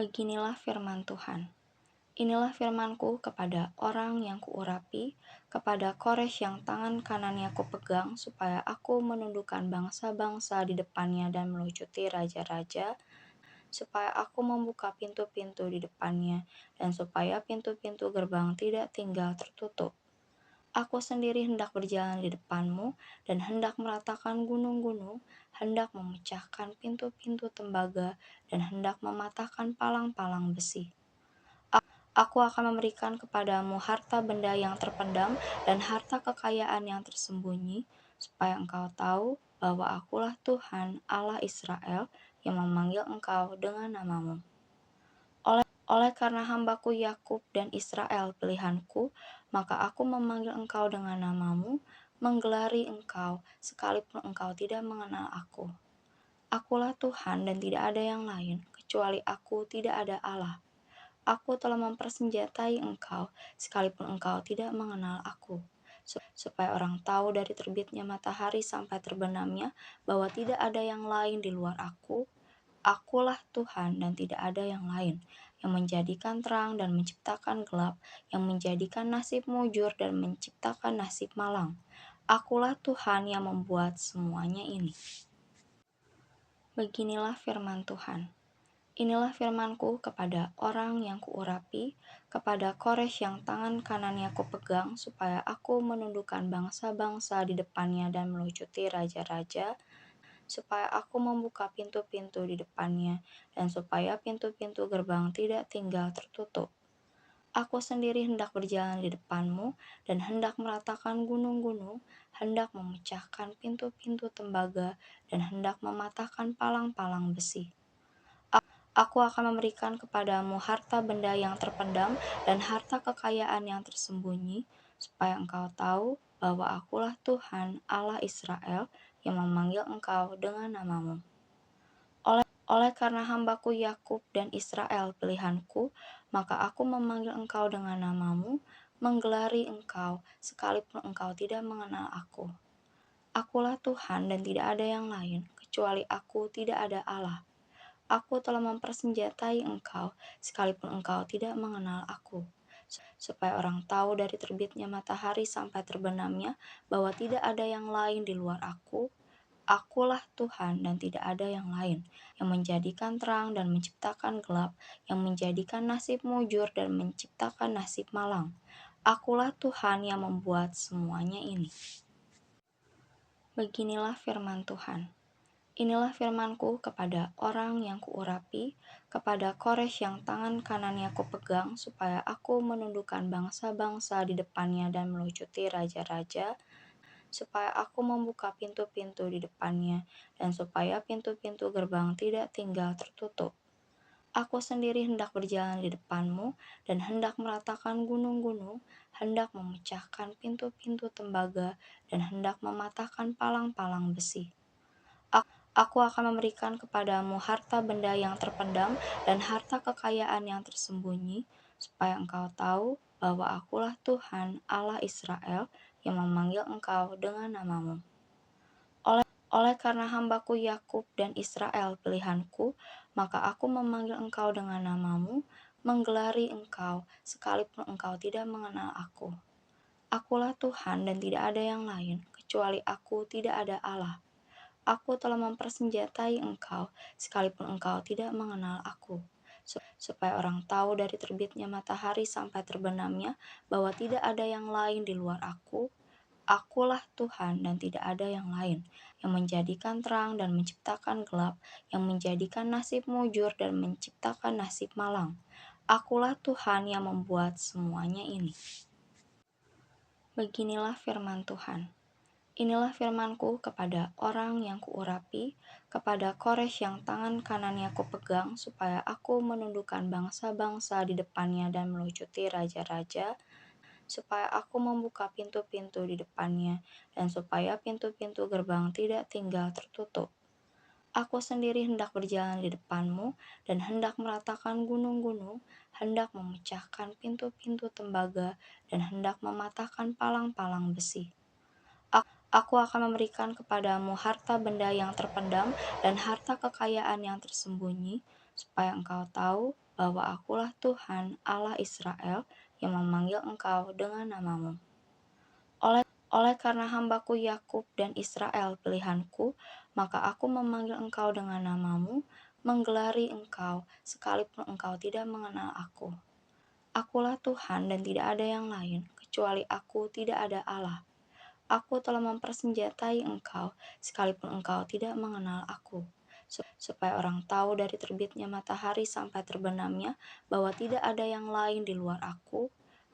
Beginilah firman Tuhan. Inilah firman-Ku kepada orang yang kuurapi, kepada Kores yang tangan kanannya kupegang, supaya aku menundukkan bangsa-bangsa di depannya dan melucuti raja-raja, supaya aku membuka pintu-pintu di depannya, dan supaya pintu-pintu gerbang tidak tinggal tertutup. Aku sendiri hendak berjalan di depanmu, dan hendak meratakan gunung-gunung, hendak memecahkan pintu-pintu tembaga, dan hendak mematahkan palang-palang besi. Aku akan memberikan kepadamu harta benda yang terpendam dan harta kekayaan yang tersembunyi, supaya engkau tahu bahwa akulah Tuhan Allah Israel yang memanggil engkau dengan namamu. Oleh karena hambaku Yakub dan Israel pilihanku, maka aku memanggil engkau dengan namamu, menggelari engkau, sekalipun engkau tidak mengenal aku. Akulah Tuhan dan tidak ada yang lain, kecuali aku tidak ada Allah. Aku telah mempersenjatai engkau, sekalipun engkau tidak mengenal aku, supaya orang tahu dari terbitnya matahari sampai terbenamnya, bahwa tidak ada yang lain di luar aku. Akulah Tuhan dan tidak ada yang lain, yang menjadikan terang dan menciptakan gelap, yang menjadikan nasib mujur dan menciptakan nasib malang. Akulah Tuhan yang membuat semuanya ini. Beginilah firman Tuhan. Inilah firman-Ku kepada orang yang kuurapi, kepada Kores yang tangan kanannya kupegang, supaya aku menundukkan bangsa-bangsa di depannya dan melucuti raja-raja, supaya aku membuka pintu-pintu di depannya, dan supaya pintu-pintu gerbang tidak tinggal tertutup. Aku sendiri hendak berjalan di depanmu, dan hendak meratakan gunung-gunung, hendak memecahkan pintu-pintu tembaga, dan hendak mematahkan palang-palang besi. Aku akan memberikan kepadamu harta benda yang terpendam dan harta kekayaan yang tersembunyi, supaya engkau tahu bahwa akulah Tuhan Allah Israel yang memanggil engkau dengan namamu. Oleh karena hambaku Yakub dan Israel pilihanku, maka aku memanggil engkau dengan namamu, menggelari engkau, sekalipun engkau tidak mengenal aku. Akulah Tuhan dan tidak ada yang lain, kecuali aku tidak ada Allah. Aku telah mempersenjatai engkau, sekalipun engkau tidak mengenal aku, supaya orang tahu dari terbitnya matahari sampai terbenamnya, bahwa tidak ada yang lain di luar aku. Akulah Tuhan dan tidak ada yang lain, yang menjadikan terang dan menciptakan gelap, yang menjadikan nasib mujur dan menciptakan nasib malang. Akulah Tuhan yang membuat semuanya ini. Beginilah firman Tuhan. Inilah firman-Ku kepada orang yang kuurapi, kepada Kores yang tangan kanannya kupegang, supaya aku menundukkan bangsa-bangsa di depannya dan melucuti raja-raja, supaya aku membuka pintu-pintu di depannya, dan supaya pintu-pintu gerbang tidak tinggal tertutup. Aku sendiri hendak berjalan di depanmu, dan hendak meratakan gunung-gunung, hendak memecahkan pintu-pintu tembaga, dan hendak mematahkan palang-palang besi. Aku akan memberikan kepadamu harta benda yang terpendam dan harta kekayaan yang tersembunyi, supaya engkau tahu bahwa akulah Tuhan Allah Israel yang memanggil engkau dengan namamu. Oleh karena hambaku Yakub dan Israel pilihanku, maka aku memanggil engkau dengan namamu, menggelari engkau, sekalipun engkau tidak mengenal aku. Akulah Tuhan dan tidak ada yang lain, kecuali aku tidak ada Allah. Aku telah mempersenjatai engkau, sekalipun engkau tidak mengenal aku, supaya orang tahu dari terbitnya matahari sampai terbenamnya, bahwa tidak ada yang lain di luar aku. Akulah Tuhan dan tidak ada yang lain, yang menjadikan terang dan menciptakan gelap, yang menjadikan nasib mujur dan menciptakan nasib malang. Akulah Tuhan yang membuat semuanya ini. Beginilah firman Tuhan. Inilah firman-Ku kepada orang yang kuurapi, kepada Kores yang tangan kanannya kupegang, supaya aku menundukkan bangsa-bangsa di depannya dan melucuti raja-raja, supaya aku membuka pintu-pintu di depannya, dan supaya pintu-pintu gerbang tidak tinggal tertutup. Aku sendiri hendak berjalan di depanmu, dan hendak meratakan gunung-gunung, hendak memecahkan pintu-pintu tembaga, dan hendak mematahkan palang-palang besi. Aku akan memberikan kepadamu harta benda yang terpendam dan harta kekayaan yang tersembunyi, supaya engkau tahu bahwa akulah Tuhan Allah Israel yang memanggil engkau dengan namamu. Oleh karena hambaku Yakub dan Israel pilihanku, maka aku memanggil engkau dengan namamu, menggelari engkau, sekalipun engkau tidak mengenal aku. Akulah Tuhan dan tidak ada yang lain, kecuali aku tidak ada Allah. Aku telah mempersenjatai engkau, sekalipun engkau tidak mengenal aku. Supaya orang tahu dari terbitnya matahari sampai terbenamnya, bahwa tidak ada yang lain di luar aku.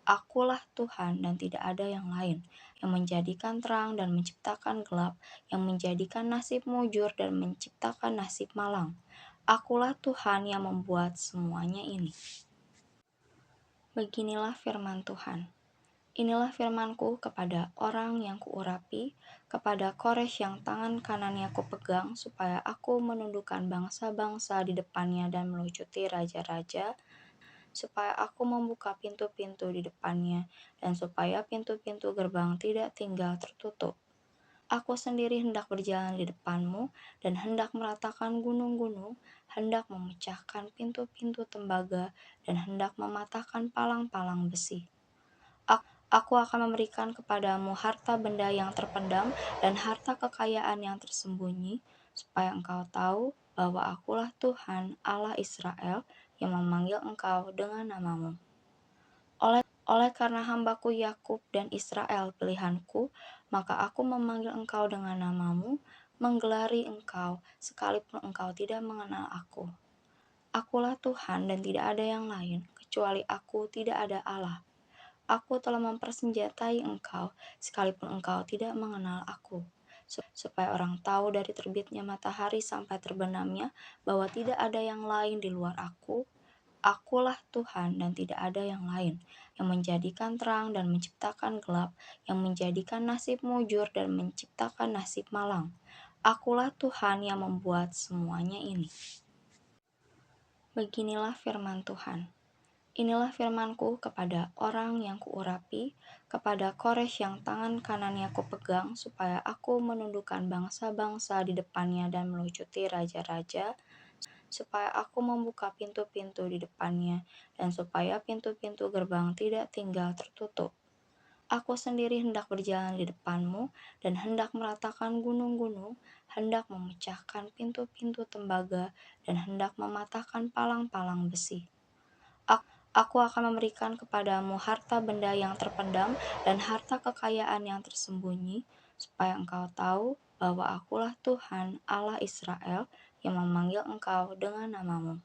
Akulah Tuhan dan tidak ada yang lain, yang menjadikan terang dan menciptakan gelap, yang menjadikan nasib mujur dan menciptakan nasib malang. Akulah Tuhan yang membuat semuanya ini. Beginilah firman Tuhan. Inilah firmanku kepada orang yang kuurapi, kepada Kores yang tangan kanannya kupegang, supaya aku menundukkan bangsa-bangsa di depannya dan melucuti raja-raja, supaya aku membuka pintu-pintu di depannya, dan supaya pintu-pintu gerbang tidak tinggal tertutup. Aku sendiri hendak berjalan di depanmu, dan hendak meratakan gunung-gunung, hendak memecahkan pintu-pintu tembaga, dan hendak mematahkan palang-palang besi. Aku akan memberikan kepadamu harta benda yang terpendam dan harta kekayaan yang tersembunyi, supaya engkau tahu bahwa akulah Tuhan Allah Israel yang memanggil engkau dengan namamu. Oleh karena hambaku Yakub dan Israel pilihanku, maka aku memanggil engkau dengan namamu, menggelari engkau, sekalipun engkau tidak mengenal aku. Akulah Tuhan dan tidak ada yang lain, kecuali aku tidak ada Allah. Aku telah mempersenjatai engkau, sekalipun engkau tidak mengenal aku. Supaya orang tahu dari terbitnya matahari sampai terbenamnya, bahwa tidak ada yang lain di luar aku. Akulah Tuhan dan tidak ada yang lain, yang menjadikan terang dan menciptakan gelap, yang menjadikan nasib mujur dan menciptakan nasib malang. Akulah Tuhan yang membuat semuanya ini. Beginilah firman Tuhan. Inilah firmanku kepada orang yang kuurapi, kepada Kores yang tangan kanannya kupegang, supaya aku menundukkan bangsa-bangsa di depannya dan melucuti raja-raja, supaya aku membuka pintu-pintu di depannya, dan supaya pintu-pintu gerbang tidak tinggal tertutup. Aku sendiri hendak berjalan di depanmu, dan hendak meratakan gunung-gunung, hendak memecahkan pintu-pintu tembaga, dan hendak mematahkan palang-palang besi. Aku akan memberikan kepadamu harta benda yang terpendam dan harta kekayaan yang tersembunyi, supaya engkau tahu bahwa akulah Tuhan Allah Israel yang memanggil engkau dengan namamu.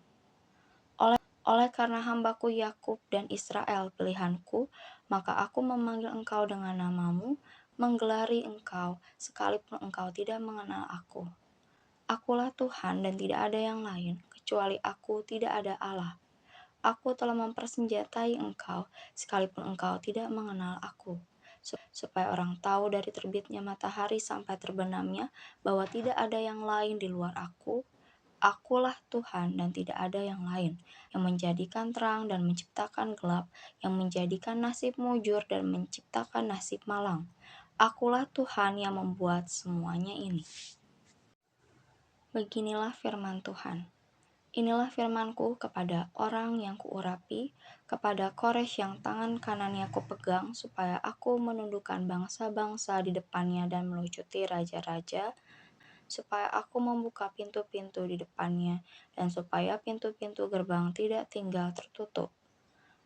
Oleh karena hambaku Yakub dan Israel pilihanku, maka aku memanggil engkau dengan namamu, menggelari engkau, sekalipun engkau tidak mengenal aku. Akulah Tuhan dan tidak ada yang lain, kecuali aku tidak ada Allah. Aku telah mempersenjatai engkau, sekalipun engkau tidak mengenal aku. Supaya orang tahu dari terbitnya matahari sampai terbenamnya, bahwa tidak ada yang lain di luar aku. Akulah Tuhan dan tidak ada yang lain, yang menjadikan terang dan menciptakan gelap, yang menjadikan nasib mujur dan menciptakan nasib malang. Akulah Tuhan yang membuat semuanya ini. Beginilah firman Tuhan. Inilah firmanku kepada orang yang kuurapi, kepada Kores yang tangan kanannya kupegang, supaya aku menundukkan bangsa-bangsa di depannya dan melucuti raja-raja, supaya aku membuka pintu-pintu di depannya, dan supaya pintu-pintu gerbang tidak tinggal tertutup.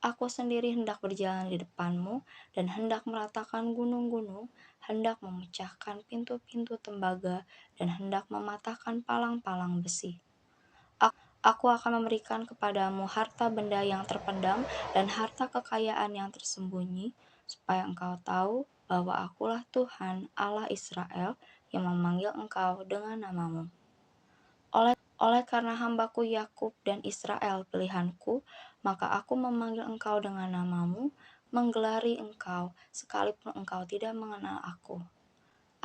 Aku sendiri hendak berjalan di depanmu, dan hendak meratakan gunung-gunung, hendak memecahkan pintu-pintu tembaga, dan hendak mematahkan palang-palang besi. Aku akan memberikan kepadamu harta benda yang terpendam dan harta kekayaan yang tersembunyi, supaya engkau tahu bahwa akulah Tuhan Allah Israel yang memanggil engkau dengan namamu. Oleh karena hambaku Yakub dan Israel pilihanku, maka aku memanggil engkau dengan namamu, menggelari engkau, sekalipun engkau tidak mengenal aku.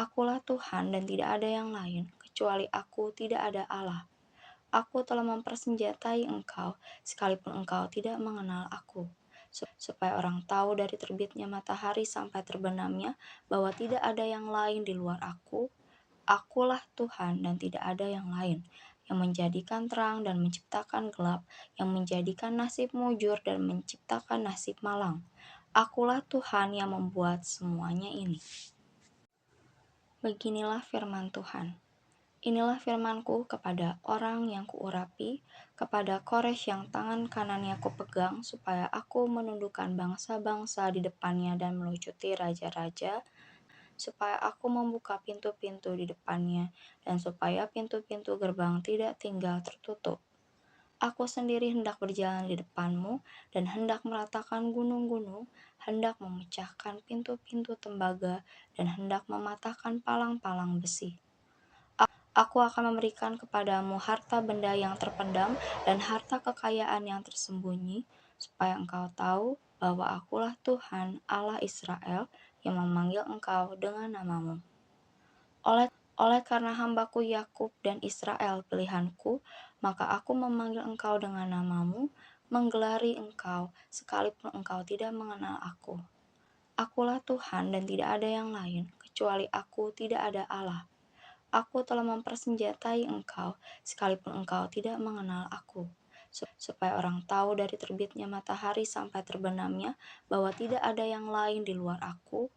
Akulah Tuhan dan tidak ada yang lain, kecuali aku tidak ada Allah. Aku telah mempersenjatai engkau, sekalipun engkau tidak mengenal aku. Supaya orang tahu dari terbitnya matahari sampai terbenamnya, bahwa tidak ada yang lain di luar aku. Akulah Tuhan dan tidak ada yang lain, yang menjadikan terang dan menciptakan gelap, yang menjadikan nasib mujur dan menciptakan nasib malang. Akulah Tuhan yang membuat semuanya ini. Beginilah firman Tuhan. Inilah firman-Ku kepada orang yang Kuurapi, kepada Kores yang tangan kanannya Kupegang, supaya aku menundukkan bangsa-bangsa di depannya dan melucuti raja-raja, supaya aku membuka pintu-pintu di depannya, dan supaya pintu-pintu gerbang tidak tinggal tertutup. Aku sendiri hendak berjalan di depanmu, dan hendak meratakan gunung-gunung, hendak memecahkan pintu-pintu tembaga, dan hendak mematahkan palang-palang besi. Aku akan memberikan kepadamu harta benda yang terpendam dan harta kekayaan yang tersembunyi, supaya engkau tahu bahwa Akulah Tuhan Allah Israel yang memanggil engkau dengan namamu. Oleh karena hambaku Yakub dan Israel pilihanku, maka aku memanggil engkau dengan namamu, menggelari engkau, sekalipun engkau tidak mengenal aku. Akulah Tuhan dan tidak ada yang lain, kecuali aku tidak ada Allah. Aku telah mempersenjatai engkau, sekalipun engkau tidak mengenal aku, supaya orang tahu dari terbitnya matahari sampai terbenamnya, bahwa tidak ada yang lain di luar aku.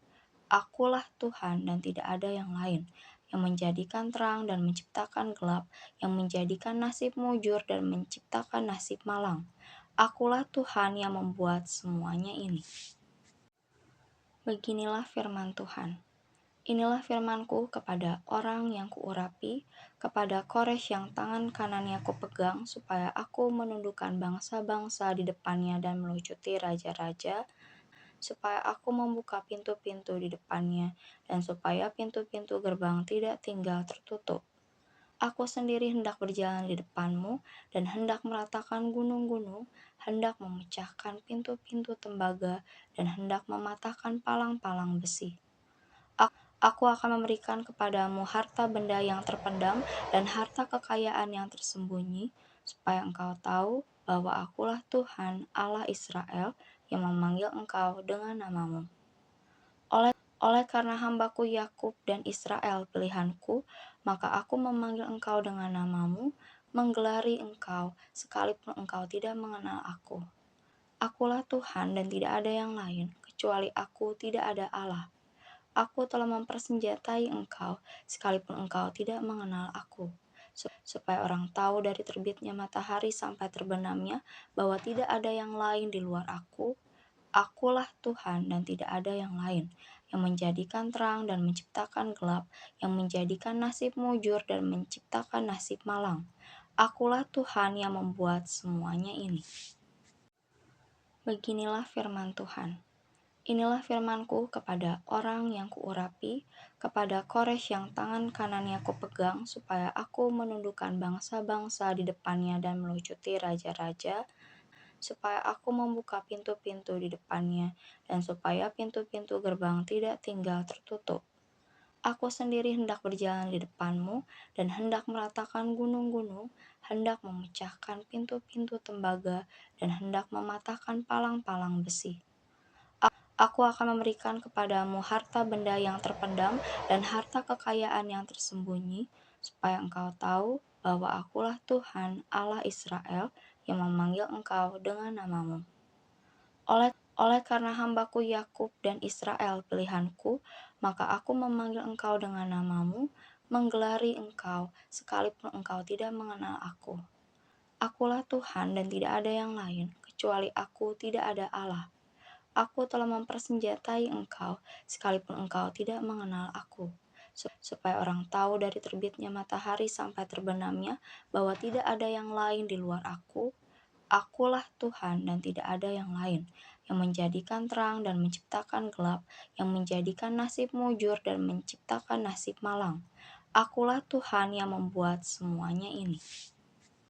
Akulah Tuhan dan tidak ada yang lain, yang menjadikan terang dan menciptakan gelap, yang menjadikan nasib mujur dan menciptakan nasib malang. Akulah Tuhan yang membuat semuanya ini. Beginilah firman Tuhan. Inilah firman-Ku kepada orang yang Kuurapi, kepada Kores yang tangan kanannya Kupegang, supaya aku menundukkan bangsa-bangsa di depannya dan melucuti raja-raja, supaya aku membuka pintu-pintu di depannya, dan supaya pintu-pintu gerbang tidak tinggal tertutup. Aku sendiri hendak berjalan di depanmu, dan hendak meratakan gunung-gunung, hendak memecahkan pintu-pintu tembaga, dan hendak mematahkan palang-palang besi. Aku akan memberikan kepadamu harta benda yang terpendam dan harta kekayaan yang tersembunyi, supaya engkau tahu bahwa Akulah Tuhan Allah Israel yang memanggil engkau dengan namamu. Oleh karena hambaku Yakub dan Israel pilihanku, maka aku memanggil engkau dengan namamu, menggelari engkau, sekalipun engkau tidak mengenal aku. Akulah Tuhan dan tidak ada yang lain, kecuali aku tidak ada Allah. Aku telah mempersenjatai engkau, sekalipun engkau tidak mengenal aku, supaya orang tahu dari terbitnya matahari sampai terbenamnya, bahwa tidak ada yang lain di luar aku. Akulah Tuhan dan tidak ada yang lain, yang menjadikan terang dan menciptakan gelap, yang menjadikan nasib mujur dan menciptakan nasib malang. Akulah Tuhan yang membuat semuanya ini. Beginilah firman Tuhan. Inilah firman-Ku kepada orang yang Kuurapi, kepada Kores yang tangan kanannya Kupegang, supaya aku menundukkan bangsa-bangsa di depannya dan melucuti raja-raja, supaya aku membuka pintu-pintu di depannya, dan supaya pintu-pintu gerbang tidak tinggal tertutup. Aku sendiri hendak berjalan di depanmu, dan hendak meratakan gunung-gunung, hendak memecahkan pintu-pintu tembaga, dan hendak mematahkan palang-palang besi. Aku akan memberikan kepadamu harta benda yang terpendam dan harta kekayaan yang tersembunyi, supaya engkau tahu bahwa Akulah Tuhan Allah Israel yang memanggil engkau dengan namamu. Oleh karena hambaku Yakub dan Israel pilihanku, maka aku memanggil engkau dengan namamu, menggelari engkau, sekalipun engkau tidak mengenal aku. Akulah Tuhan dan tidak ada yang lain, kecuali aku tidak ada Allah. Aku telah mempersenjatai engkau, sekalipun engkau tidak mengenal aku, supaya orang tahu dari terbitnya matahari sampai terbenamnya, bahwa tidak ada yang lain di luar aku. Akulah Tuhan dan tidak ada yang lain, yang menjadikan terang dan menciptakan gelap, yang menjadikan nasib mujur dan menciptakan nasib malang. Akulah Tuhan yang membuat semuanya ini.